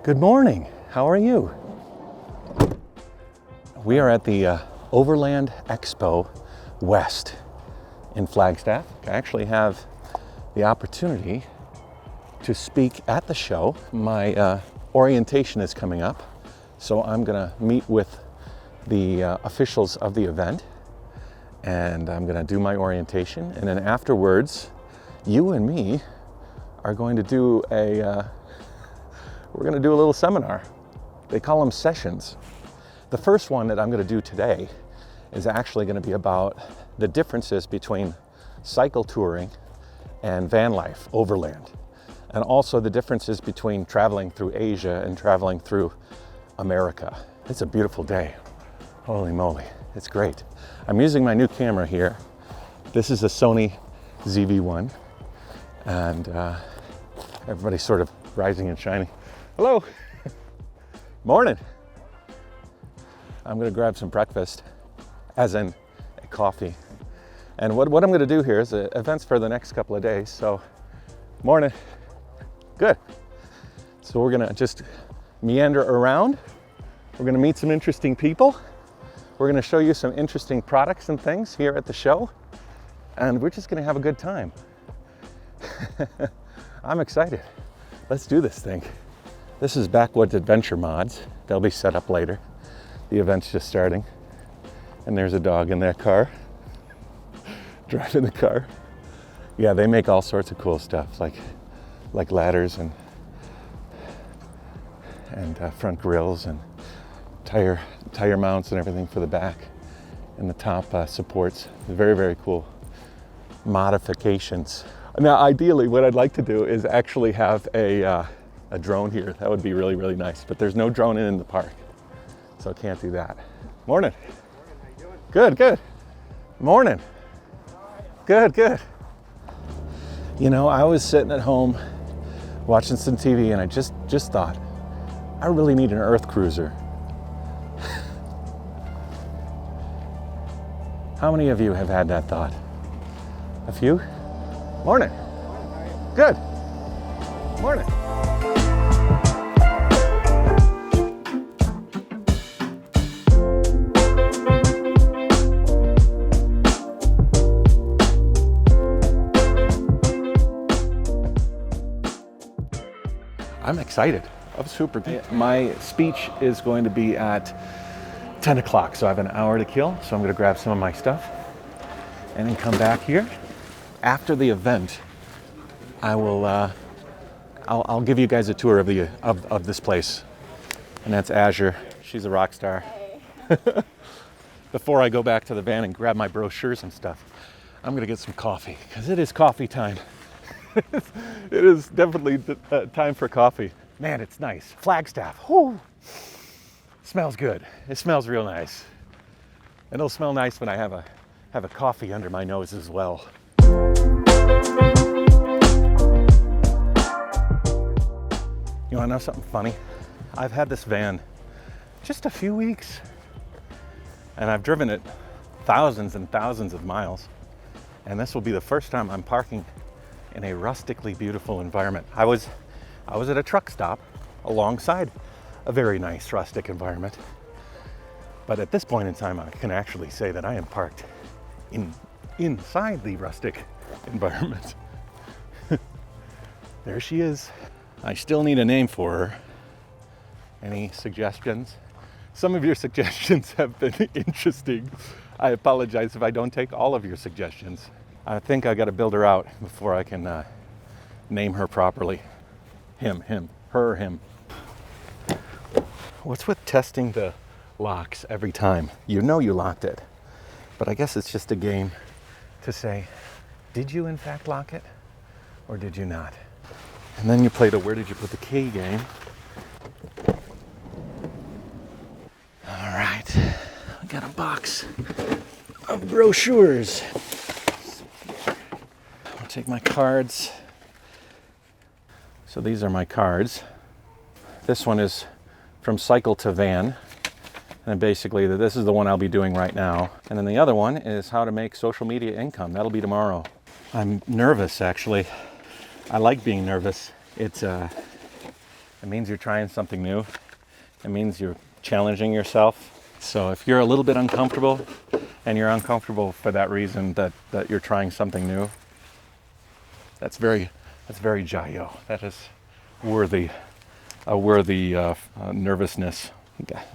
Good morning. How are you? We are at the Overland Expo West in Flagstaff. I actually have the opportunity to speak at the show. My orientation is coming up, so I'm gonna meet with the officials of the event, and I'm gonna do my orientation, and then afterwards, you and me are going to do we're gonna do a little seminar. They call them sessions. The first one that I'm gonna do today is actually gonna be about the differences between cycle touring and van life, overland, and also the differences between traveling through Asia and traveling through America. It's a beautiful day. Holy moly, it's great. I'm using my new camera here. This is a Sony ZV-1, and everybody's sort of rising and shining. Hello, morning. I'm gonna grab some breakfast, as in a coffee. And what I'm gonna do here is events for the next couple of days, so morning, good. So we're gonna just meander around. We're gonna meet some interesting people. We're gonna show you some interesting products and things here at the show. And we're just gonna have a good time. I'm excited. Let's do this thing. This is Backwoods Adventure Mods. They'll be set up later. The event's just starting. And there's a dog in their car, driving the car. Yeah, they make all sorts of cool stuff, like ladders and front grills and tire mounts and everything for the back, and the top supports. Very, very cool modifications. Now, ideally, what I'd like to do is actually have a drone here. That would be really, really nice, but there's no drone in the park, so I can't do that. Morning. Morning, how you doing? Good, good. Morning. Good, good. You know, I was sitting at home watching some TV, and I just thought, I really need an earth cruiser. How many of you have had that thought? A few? Morning. Good. Morning. I'm excited. I'm super. My speech is going to be at 10 o'clock, so I have an hour to kill. So I'm going to grab some of my stuff and then come back here. After the event, I will. I'll give you guys a tour of this place, and that's Azure. She's a rock star. Before I go back to the van and grab my brochures and stuff, I'm going to get some coffee because it is coffee time. It is definitely time for coffee. Man, it's nice. Flagstaff. Whoo. Smells good. It smells real nice. And it'll smell nice when I have a coffee under my nose as well. You wanna know something funny? I've had this van just a few weeks, and I've driven it thousands and thousands of miles. And this will be the first time I'm parking in a rustically beautiful environment. I was at a truck stop alongside a very nice rustic environment. But at this point in time, I can actually say that I am parked inside the rustic environment. There she is. I still need a name for her. Any suggestions? Some of your suggestions have been interesting. I apologize if I don't take all of your suggestions. I think I got to build her out before I can name her properly. Him, her, him. What's with testing the locks every time? You know you locked it, but I guess it's just a game to say, did you in fact lock it or did you not? And then you play the where did you put the key game. All right, I got a box of brochures. I'll take my cards. So these are my cards. This one is from Cycle to Van. And basically this is the one I'll be doing right now. And then the other one is how to make social media income. That'll be tomorrow. I'm nervous, actually. I like being nervous. It's It means you're trying something new. It means you're challenging yourself. So if you're a little bit uncomfortable, and you're uncomfortable for that reason, that you're trying something new, that's very JaYoe. That is a worthy nervousness.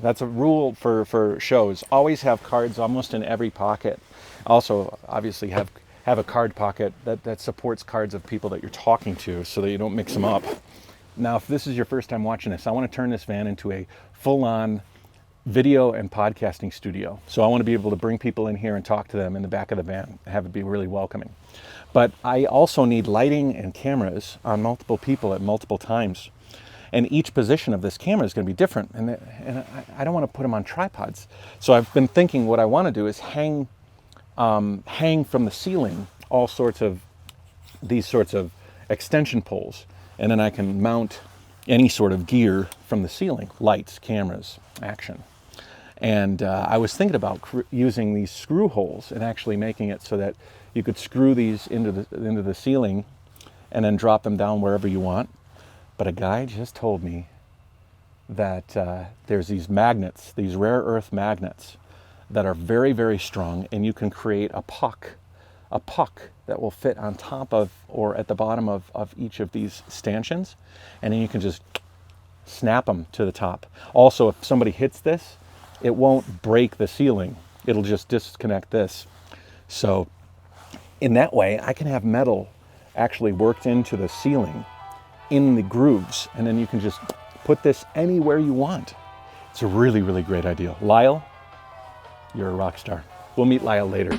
That's a rule for shows. Always have cards almost in every pocket. Also, obviously, have a card pocket that supports cards of people that you're talking to, so that you don't mix them up. Now, if this is your first time watching this, I want to turn this van into a full-on video and podcasting studio. So I want to be able to bring people in here and talk to them in the back of the van, and have it be really welcoming. But I also need lighting and cameras on multiple people at multiple times. And each position of this camera is going to be different. And I don't want to put them on tripods. So I've been thinking what I want to do is hang from the ceiling all sorts of these sorts of extension poles. And then I can mount any sort of gear from the ceiling, lights, cameras, action. And I was thinking about using these screw holes and actually making it so that you could screw these into the ceiling and then drop them down wherever you want. But a guy just told me that there's these magnets, these rare earth magnets that are very, very strong, and you can create a puck that will fit on top of or at the bottom of each of these stanchions, and then you can just snap them to the top. Also, if somebody hits this, it won't break the ceiling. It'll just disconnect this. So in that way, I can have metal actually worked into the ceiling in the grooves, and then you can just put this anywhere you want. It's a really, really great idea. Lyle, you're a rock star. We'll meet Lyle later.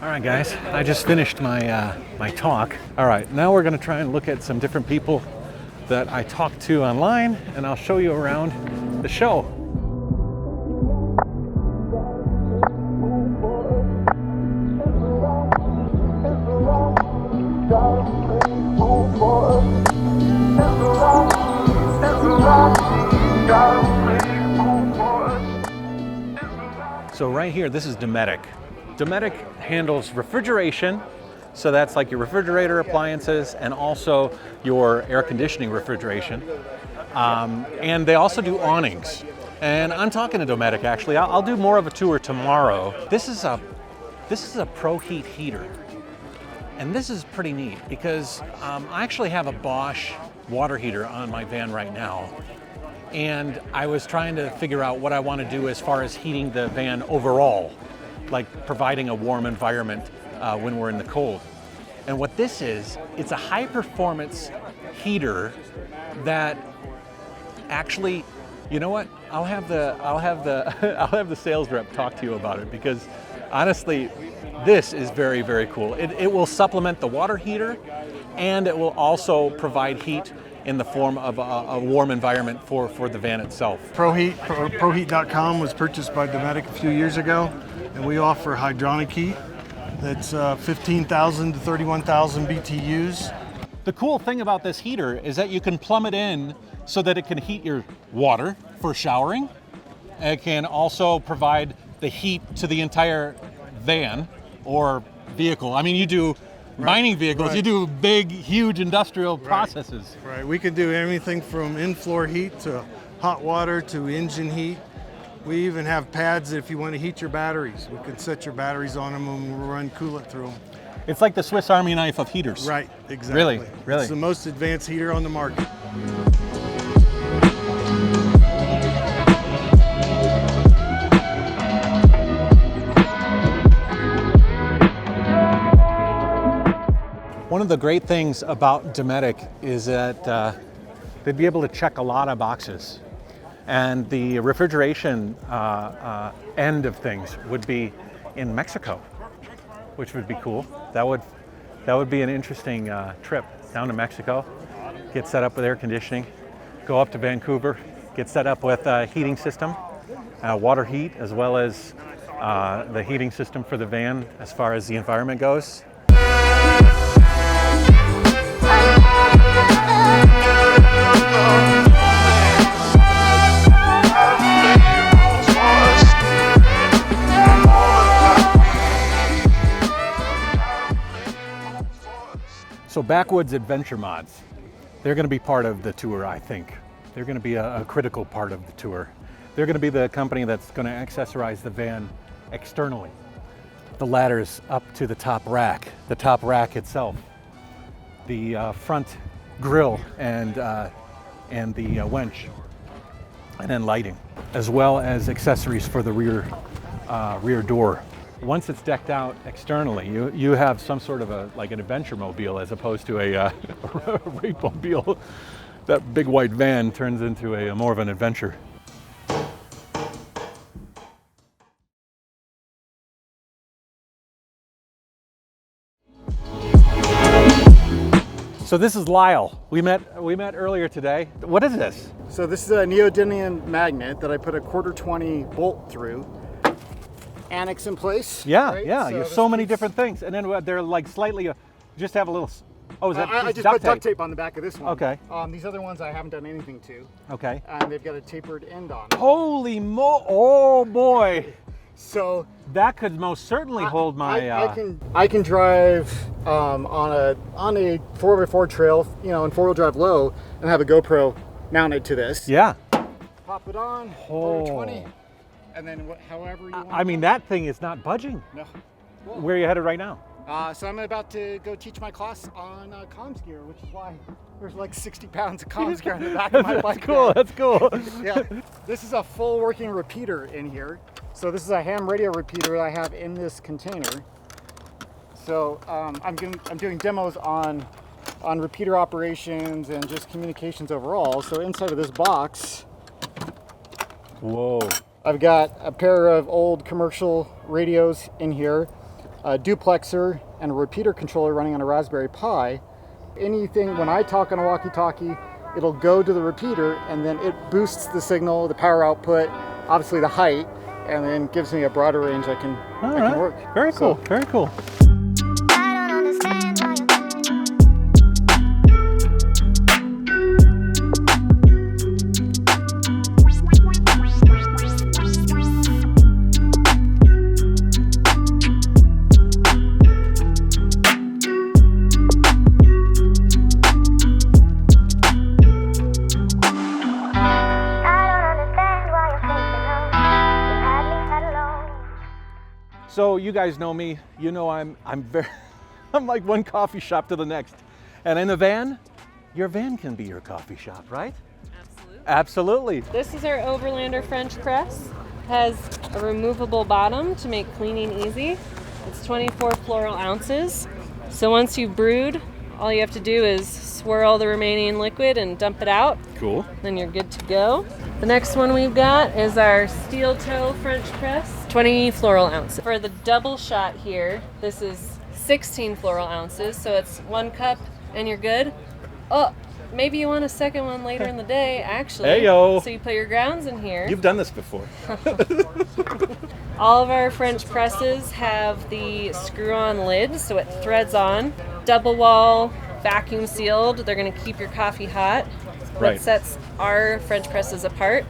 All right, guys, I just finished my my talk. All right, now we're going to try and look at some different people that I talked to online, and I'll show you around the show. So right here, this is Dometic. Dometic handles refrigeration, so that's like your refrigerator appliances and also your air conditioning refrigeration. And they also do awnings. And I'm talking to Dometic actually. I'll do more of a tour tomorrow. This is a ProHeat heater. And this is pretty neat because I actually have a Bosch water heater on my van right now. And I was trying to figure out what I want to do as far as heating the van overall, like providing a warm environment when we're in the cold. And what this is, it's a high performance heater that actually, you know what? I'll have the sales rep talk to you about it, because honestly, this is very, very cool. It will supplement the water heater, and it will also provide heat in the form of a warm environment for the van itself. ProHeat, or ProHeat.com, was purchased by Dometic a few years ago, and we offer hydronic heat that's 15,000 to 31,000 BTUs. The cool thing about this heater is that you can plumb it in so that it can heat your water for showering. It can also provide the heat to the entire van or vehicle. I mean, you do mining vehicles, you do big, huge industrial processes. Right, we can do anything from in-floor heat to hot water to engine heat. We even have pads if you want to heat your batteries. We can set your batteries on them and we'll run coolant through them. It's like the Swiss Army knife of heaters. Right, exactly. Really? It's the most advanced heater on the market. One of the great things about Dometic is that they'd be able to check a lot of boxes. And the refrigeration end of things would be in Mexico, which would be cool. That would be an interesting trip down to Mexico, get set up with air conditioning, go up to Vancouver, get set up with a heating system, water heat, as well as the heating system for the van as far as the environment goes. So Backwoods Adventure Mods, they're going to be part of the tour, I think. They're going to be a critical part of the tour. They're going to be the company that's going to accessorize the van externally. The ladders up to the top rack itself, the front grille and the winch, and then lighting, as well as accessories for the rear door. Once it's decked out externally, you have some sort of like an adventure mobile as opposed to a rape mobile. That big white van turns into a more of an adventure. So this is Lyle. We met earlier today. What is this? So this is a neodymium magnet that I put a 1/4-20 bolt through. Annex in place. Yeah, right? yeah. You have so many different things, and then they're like slightly. Just have a little. Oh, is that I just duct put duct tape on the back of this one. Okay. These other ones I haven't done anything to. Okay. And they've got a tapered end on it. Holy oh boy! So that could most certainly hold my. I can drive on a 4x4 trail, you know, in 4-wheel drive low, and have a GoPro mounted to this. Yeah. Pop it on. 4x20. And then however you want. I mean, that thing is not budging. No. Where are you headed right now? So I'm about to go teach my class on comms gear, which is why there's like 60 pounds of comms gear on the back of my bike. That's cool. Yeah. This is a full working repeater in here. So this is a ham radio repeater that I have in this container. So I'm doing demos on repeater operations and just communications overall. So inside of this box, whoa, I've got a pair of old commercial radios in here, a duplexer, and a repeater controller running on a Raspberry Pi. Anything, when I talk on a walkie-talkie, it'll go to the repeater and then it boosts the signal, the power output, obviously the height, and then gives me a broader range I can work. Very cool, very cool. So you guys know me, you know I'm like one coffee shop to the next. And in a van, your van can be your coffee shop, right? Absolutely. Absolutely. This is our Overlander French press. Has a removable bottom to make cleaning easy. It's 24 floral ounces. So once you've brewed, all you have to do is swirl the remaining liquid and dump it out. Cool. Then you're good to go. The next one we've got is our steel toe French press, 20 floral ounces. For the double shot here, this is 16 floral ounces, so it's 1 cup and you're good. Oh, maybe you want a second one later in the day, actually. Hey-yo. So you put your grounds in here. You've done this before. All of our French presses have the screw-on lid, so it threads on. Double wall, vacuum sealed. They're going to keep your coffee hot. Right. What sets our French presses apart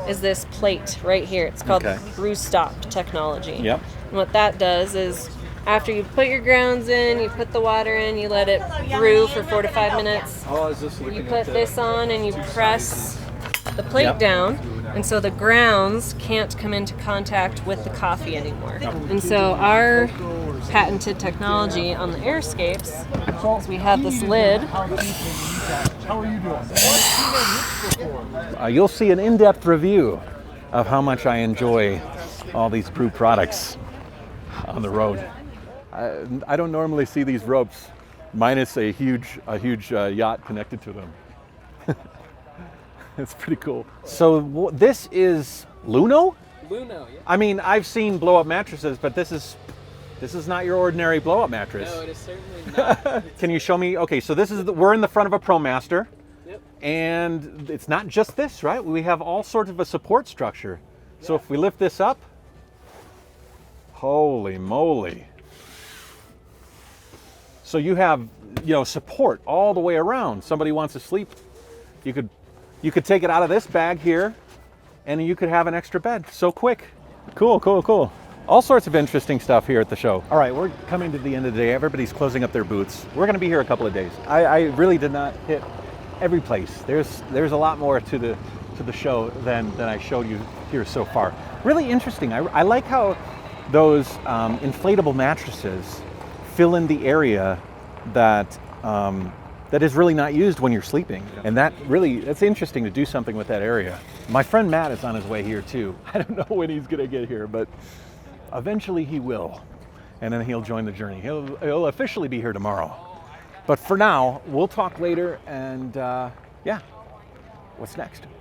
is this plate right here. It's called BruStop technology. Yep. And what that does is after you put your grounds in, you put the water in, you let it brew for 4 to 5 minutes. Oh, is this You put this on and you press the plate down, and so the grounds can't come into contact with the coffee anymore. And so our patented technology on the Airscapes is we have this lid. You'll see an in-depth review of how much I enjoy all these Brew products on the road. I don't normally see these ropes minus a huge yacht connected to them. It's pretty cool. So this is Luno? Luno, yeah. I mean, I've seen blow-up mattresses, but this is not your ordinary blow-up mattress. No, it is certainly not. Can you show me? Okay, so this is we're in the front of a ProMaster. Yep. And it's not just this, right? We have all sorts of a support structure. Yeah. So if we lift this up, holy moly. So you have, support all the way around. Somebody wants to sleep, you could take it out of this bag here and you could have an extra bed. So quick. Cool, cool, cool. All sorts of interesting stuff here at the show. All right, we're coming to the end of the day. Everybody's closing up their booths. We're going to be here a couple of days. I really did not hit every place. There's a lot more to the show than I showed you here so far. Really interesting. I like how those inflatable mattresses fill in the area that is really not used when you're sleeping. And that's interesting to do something with that area. My friend Matt is on his way here too. I don't know when he's gonna get here, but eventually he will. And then he'll join the journey. He'll officially be here tomorrow. But for now, we'll talk later and yeah, what's next?